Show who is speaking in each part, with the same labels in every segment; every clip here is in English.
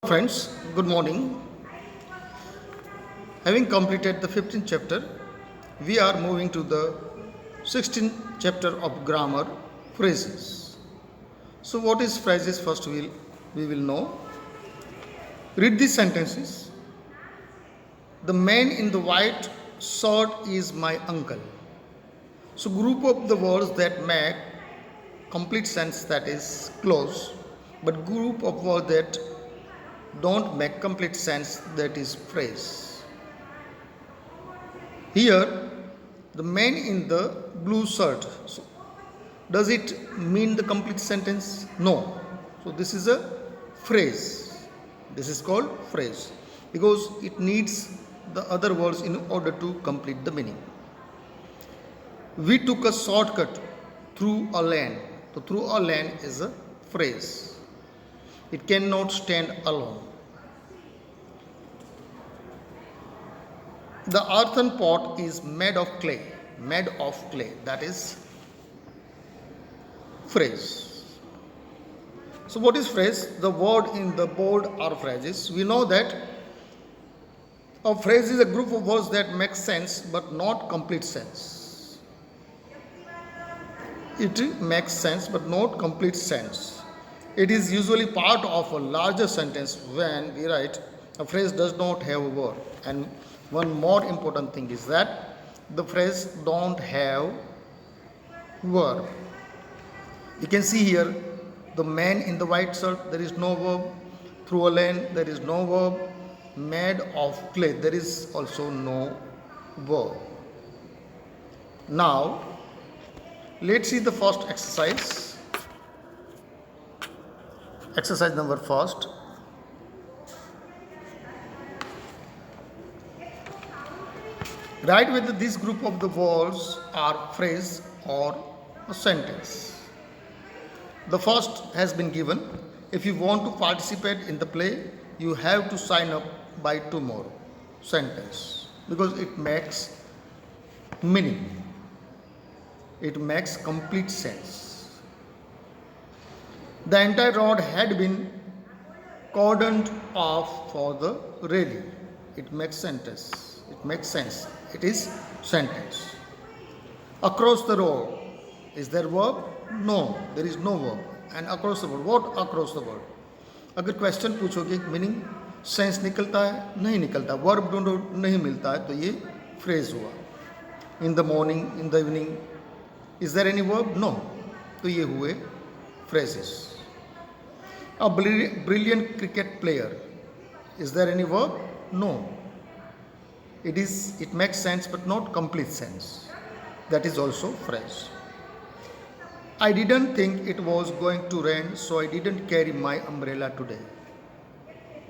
Speaker 1: Friends, good morning. Having completed the 15th chapter, we are moving to the 16th chapter of grammar phrases. So, what is phrases? First, we will know. Read these sentences. The man in the white shirt is my uncle. So, group of the words that make complete sense, that is close, but group of words that don't make complete sense, that is phrase. Here, the man in the blue shirt. So, does it mean the complete sentence? No. So, this is a phrase. This is called phrase because it needs the other words in order to complete the meaning. We took a shortcut through a lane. So, through a lane is a phrase. It cannot stand alone. The earthen pot is made of clay. Made of clay. That is phrase. So, what is phrase? The word in the bold are phrases. We know that a phrase is a group of words that make sense but not complete sense. It makes sense but not complete sense. It is usually part of a larger sentence. When we write, a phrase does not have a word. And one more important thing is that the phrase don't have verb. You can see here the man in the white shirt, there is no verb. Through a lane, there is no verb. Made of clay, there is also no verb. Now, let's see the first exercise. Exercise number first. Write whether this group of the words are phrase or a sentence. The first has been given. If you want to participate in the play, you have to sign up by tomorrow. Sentence. Because it makes meaning. It makes complete sense. The entire road had been cordoned off for the rally. It makes sentence. It makes sense. It is sentence. Across the road. Is there verb? No, there is no verb. And across the world. What across the world? अगर question पूछोगे meaning sense निकलता है नहीं निकलता, verb ढूंढो नहीं मिलता है, तो ये फ्रेज हुआ. In the morning, in the evening, is there any verb? No. तो ये हुए phrases. A brilliant cricket player, is there any verb? No. It makes sense but not complete sense. That is also phrase. I didn't think it was going to rain, so I didn't carry my umbrella today.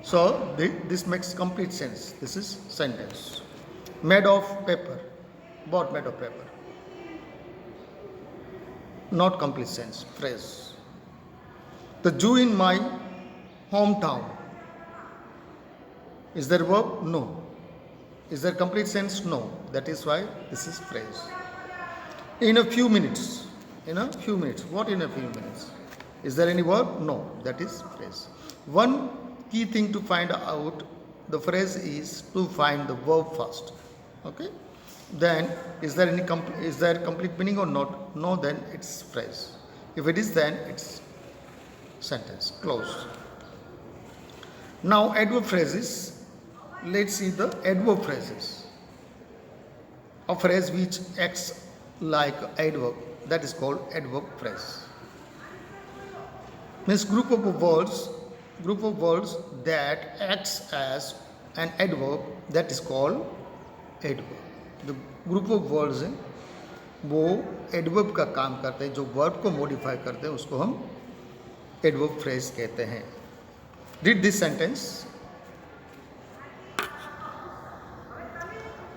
Speaker 1: So this makes complete sense. This is sentence. Made of paper. What made of paper? Not complete sense. Phrase. The Jew in my hometown. Is there verb? No. Is there complete sense? No. That is why this is phrase. In a few minutes. In a few minutes. What in a few minutes? Is there any verb? No. That is phrase. One key thing to find out the phrase is to find the verb first. Okay. Then is there complete meaning or not? No. Then it's phrase. If it is, then it's sentence. Closed. Now adverb phrases. Let's see the adverb phrases. A phrase which acts like adverb, that is called adverb phrase. Means group of words that acts as an adverb, that is called adverb. The group of words है वो adverb का काम करते हैं, जो verb को modify करते हैं उसको हम adverb phrase कहते हैं. Read this sentence.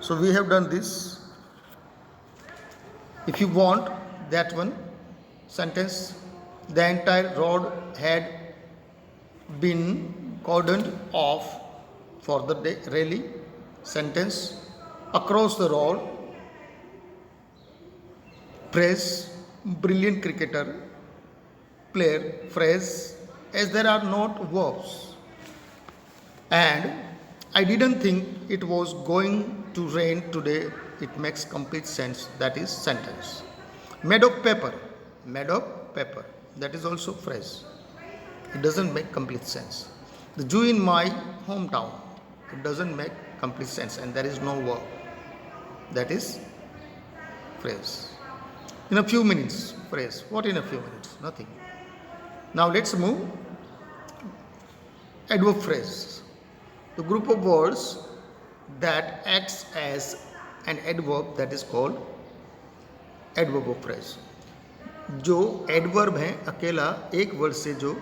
Speaker 1: So we have done this. If you want that one sentence, the entire road had been cordoned off for the rally. Sentence. Across the road. Phrase. Brilliant cricketer. Player. Phrase. As there are not verbs. And I didn't think it was going to rain today. It makes complete sense. That is sentence. Made of paper. Made of paper. That is also phrase. It doesn't make complete sense. The Jew in my hometown. It doesn't make complete sense, and there is no verb. That is phrase. In a few minutes, phrase. What in a few minutes? Nothing. Now let's move. Adverb phrase. The group of words that acts as an adverb, that is called adverb of phrase. जो adverb है अकेला एक word से जो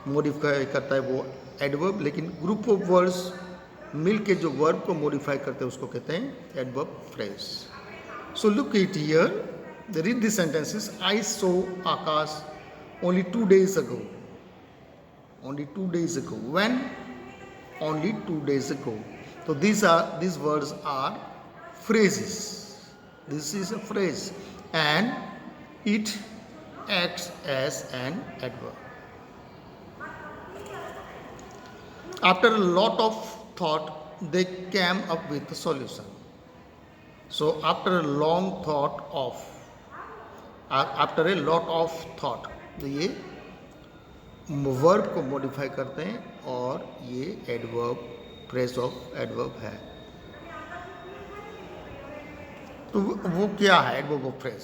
Speaker 1: modify करता है वो adverb, लेकिन ग्रुप ऑफ वर्ड्स मिल के जो वर्ब को मॉडिफाई करते हैं उसको कहते हैं adverb phrase. So look it here, read this sentences. I so Akash only 2 days ago. Only 2 days ago. When? Only 2 days ago. So these words are phrases. This is a phrase and it acts as an adverb. After a lot of thought, they came up with a solution. So after a long thought of, after a lot of thought, तो ये verb को modify करते हैं और ये adverb, phrase of adverb है. तो वो क्या है adverb of phrase?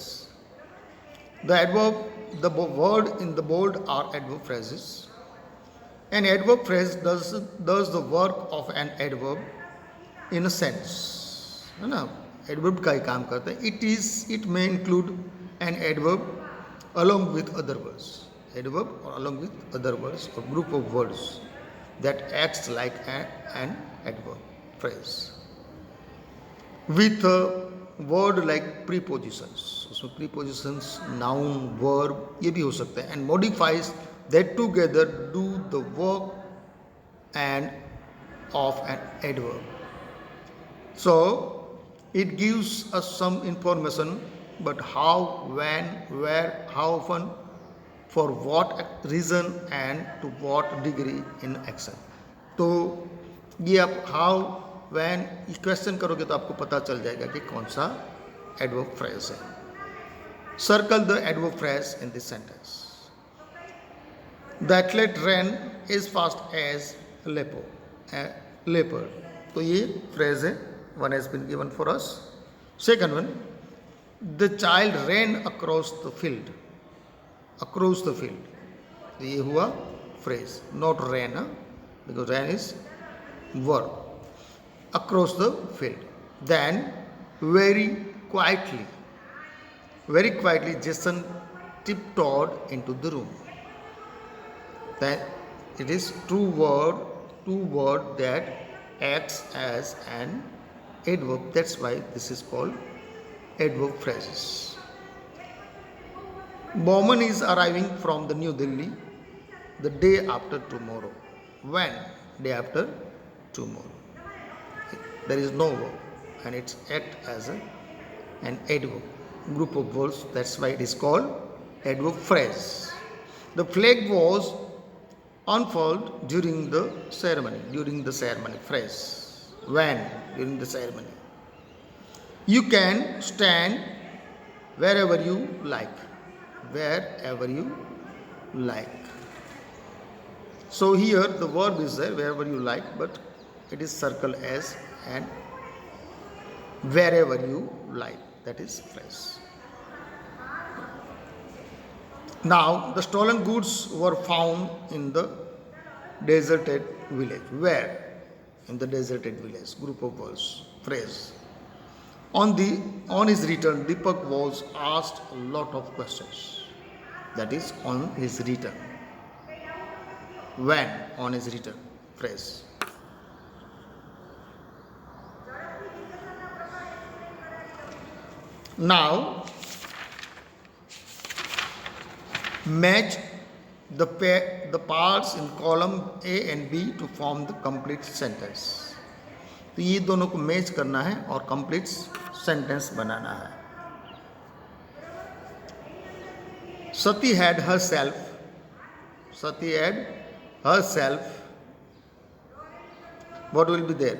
Speaker 1: The adverb, the word in the bold are adverb phrases. An adverb phrase does the work of an adverb in a sense, है ना. एडवर्ब का ही काम करता है. It may include an adverb along with other words. Adverb or along with other words or group of words that acts like an adverb phrase with a word like prepositions. उसमें prepositions, noun, verb ये भी हो सकते हैं, and modifies that together do the work and of an adverb. So it gives us some information, but how, when, where, how often, for what reason and to what degree in action. तो ये आप how, when question करोगे तो आपको पता चल जाएगा कि कौन सा एडवर्ब फ्रेज है. Circle the adverb phrase in this sentence. The athlete ran as fast as a leopard. तो ये फ्रेज है. One has been given for us. Second one, the child ran across the field. Across the field. ये हुआ phrase, not ran, because ran is verb. Across the field. Then very quietly, Jason tiptoed into the room. Then it is two word that acts as an adverb. That's why this is called adverb phrases. Bowman is arriving from the New Delhi the day after tomorrow. When? Day after tomorrow. There is no verb and it acts as an adverb, group of words. That's why it is called adverb phrase. The flag was unfurled during the ceremony. Phrase. When? During the ceremony. You can stand wherever you like. So here the verb is there, wherever you like, but it is circled as and wherever you like. That is phrase. Now the stolen goods were found in the deserted village. Where? In the deserted village. Group of words. Phrase. On his return, Deepak was asked a lot of questions. That is on his return. When? On his return. Phrase. Now match the parts in column A and B to form the complete sentence. तो ये दोनों को match करना है और complete sentence बनाना है. Sati had herself What will be there?